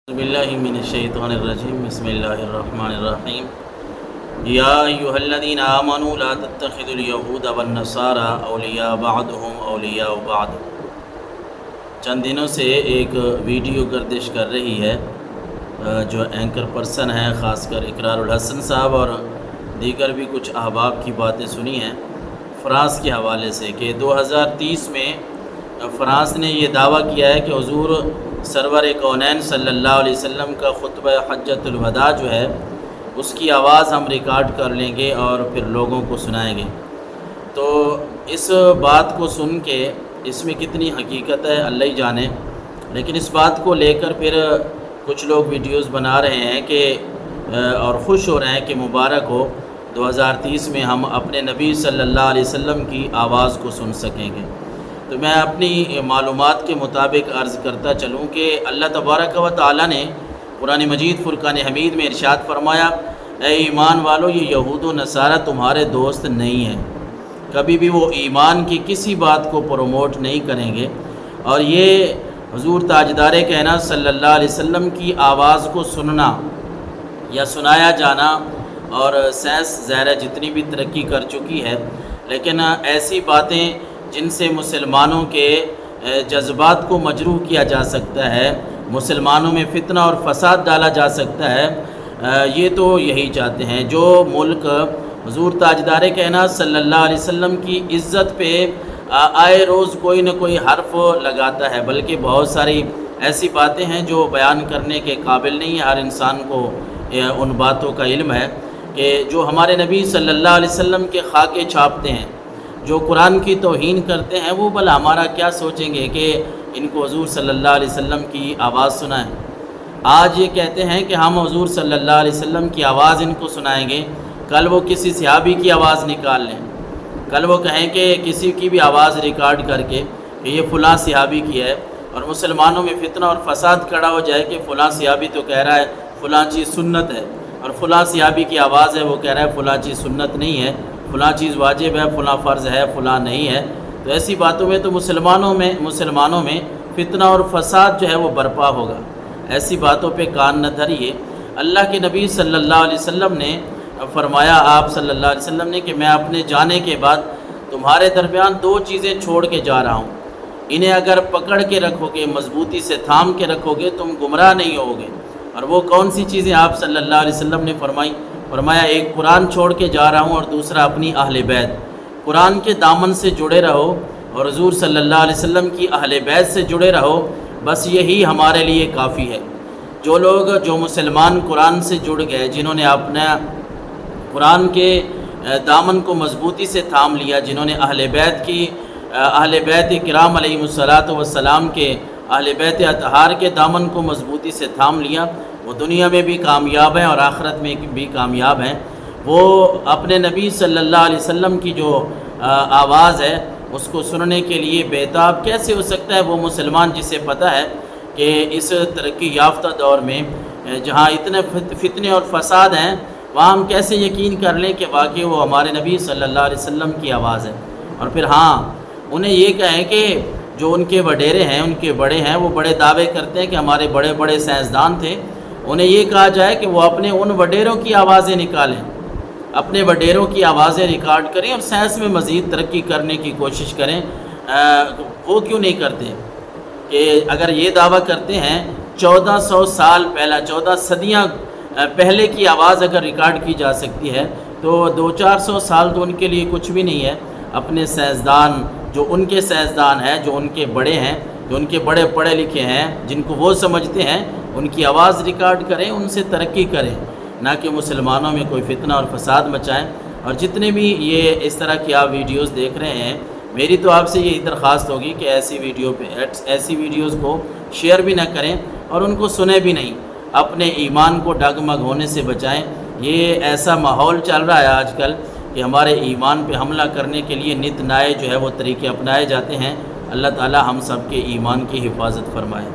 اعوذ باللہ من الشیطان الرجیم بسم اللہ الرحمن الرحیم یا ایھا الذین آمنوا لا تتخذوا اليہود والنصارى اولیاء بعضهم اولیاء بعض۔ چند دنوں سے ایک ویڈیو گردش کر رہی ہے جو اینکر پرسن ہے، خاص کر اقرار الحسن صاحب اور دیگر بھی کچھ احباب کی باتیں سنی ہیں فرانس کے حوالے سے کہ 2030 میں فرانس نے یہ دعویٰ کیا ہے کہ حضور سرور کونین صلی اللہ علیہ وسلم کا خطبہ حجۃ الوداع جو ہے اس کی آواز ہم ریکارڈ کر لیں گے اور پھر لوگوں کو سنائیں گے۔ تو اس بات کو سن کے اس میں کتنی حقیقت ہے اللہ ہی جانے، لیکن اس بات کو لے کر پھر کچھ لوگ ویڈیوز بنا رہے ہیں کہ اور خوش ہو رہے ہیں کہ مبارک ہو 2030 میں ہم اپنے نبی صلی اللہ علیہ وسلم کی آواز کو سن سکیں گے۔ تو میں اپنی معلومات کے مطابق عرض کرتا چلوں کہ اللہ تبارک و تعالیٰ نے قرآن مجید فرقان حمید میں ارشاد فرمایا، اے ایمان والو یہ یہود و نصارہ تمہارے دوست نہیں ہیں، کبھی بھی وہ ایمان کی کسی بات کو پروموٹ نہیں کریں گے، اور یہ حضور تاجدار کائنات صلی اللہ علیہ وسلم کی آواز کو سننا یا سنایا جانا، اور سائنس ظاہر جتنی بھی ترقی کر چکی ہے لیکن ایسی باتیں جن سے مسلمانوں کے جذبات کو مجروح کیا جا سکتا ہے، مسلمانوں میں فتنہ اور فساد ڈالا جا سکتا ہے، یہ تو یہی چاہتے ہیں۔ جو ملک حضور تاجدار کائنات صلی اللہ علیہ وسلم کی عزت پہ آئے روز کوئی نہ کوئی حرف لگاتا ہے، بلکہ بہت ساری ایسی باتیں ہیں جو بیان کرنے کے قابل نہیں ہے، ہر انسان کو ان باتوں کا علم ہے کہ جو ہمارے نبی صلی اللہ علیہ وسلم کے خاکے چھاپتے ہیں، جو قرآن کی توہین کرتے ہیں، وہ بھلا ہمارا کیا سوچیں گے کہ ان کو حضور صلی اللہ علیہ وسلم کی آواز سنائیں۔ آج یہ کہتے ہیں کہ ہم حضور صلی اللہ علیہ وسلم کی آواز ان کو سنائیں گے، کل وہ کسی صحابی کی آواز نکال لیں، کل وہ کہیں کہ کسی کی بھی آواز ریکارڈ کر کے کہ یہ فلاں صحابی کی ہے، اور مسلمانوں میں فتنہ اور فساد کھڑا ہو جائے کہ فلاں صحابی تو کہہ رہا ہے فلاں چیز سنت ہے، اور فلاں صحابی کی آواز ہے وہ کہہ رہا ہے فلاں چیز سنت نہیں ہے، فلاں چیز واجب ہے، فلاں فرض ہے، فلاں نہیں ہے۔ تو ایسی باتوں میں تو مسلمانوں میں فتنہ اور فساد جو ہے وہ برپا ہوگا۔ ایسی باتوں پہ کان نہ دھریے۔ اللہ کے نبی صلی اللہ علیہ وسلم نے فرمایا، آپ صلی اللہ علیہ وسلم نے، کہ میں اپنے جانے کے بعد تمہارے درمیان دو چیزیں چھوڑ کے جا رہا ہوں، انہیں اگر پکڑ کے رکھو گے، مضبوطی سے تھام کے رکھو گے، تم گمراہ نہیں ہوگے۔ اور وہ کون سی چیزیں آپ صلی اللہ علیہ وسلم نے فرمایا ایک قرآن چھوڑ کے جا رہا ہوں، اور دوسرا اپنی اہل بیت۔ قرآن کے دامن سے جڑے رہو اور حضور صلی اللہ علیہ وسلم کی اہل بیت سے جڑے رہو، بس یہی ہمارے لیے کافی ہے۔ جو مسلمان قرآن سے جڑ گئے، جنہوں نے اپنا قرآن کے دامن کو مضبوطی سے تھام لیا، جنہوں نے اہل بیت کرام علیہ الصلاۃ والسلام کے اہل بیت اطہار کے دامن کو مضبوطی سے تھام لیا، وہ دنیا میں بھی کامیاب ہیں اور آخرت میں بھی کامیاب ہیں۔ وہ اپنے نبی صلی اللہ علیہ وسلم کی جو آواز ہے اس کو سننے کے لیے بیتاب کیسے ہو سکتا ہے وہ مسلمان جسے پتہ ہے کہ اس ترقی یافتہ دور میں جہاں اتنے فتنے اور فساد ہیں، وہاں ہم کیسے یقین کر لیں کہ واقعی وہ ہمارے نبی صلی اللہ علیہ وسلم کی آواز ہے۔ اور پھر ہاں انہیں یہ کہیں کہ جو ان کے وڈیرے ہیں، ان کے بڑے ہیں، وہ بڑے دعوے کرتے ہیں کہ ہمارے بڑے بڑے سائنسدان تھے، انہیں یہ کہا جائے کہ وہ اپنے ان وڈیروں کی آوازیں نکالیں، اپنے وڈیروں کی آوازیں ریکارڈ کریں اور سائنس میں مزید ترقی کرنے کی کوشش کریں۔ وہ کیوں نہیں کرتے کہ اگر یہ دعویٰ کرتے ہیں 1400 سال پہلا، 14 صدیاں پہلے کی آواز اگر ریکارڈ کی جا سکتی ہے تو 200-400 سال تو ان کے لیے کچھ بھی نہیں ہے۔ اپنے سائنسدان، جو ان کے سائنسدان ہیں، جو ان کے بڑے ہیں، جو ان کے بڑے پڑھے لکھے ہیں، جن کو وہ سمجھتے ہیں، ان کی آواز ریکارڈ کریں، ان سے ترقی کریں، نہ کہ مسلمانوں میں کوئی فتنہ اور فساد مچائیں۔ اور جتنے بھی یہ اس طرح کی آپ ویڈیوز دیکھ رہے ہیں، میری تو آپ سے یہی درخواست ہوگی کہ ایسی ویڈیوز کو شیئر بھی نہ کریں اور ان کو سنیں بھی نہیں، اپنے ایمان کو ڈگمگ ہونے سے بچائیں۔ یہ ایسا ماحول چل رہا ہے آج کل کہ ہمارے ایمان پہ حملہ کرنے کے لیے نت نئے جو ہے وہ طریقے اپنائے جاتے ہیں۔ اللہ تعالی ہم سب کے ایمان کی حفاظت فرمائے۔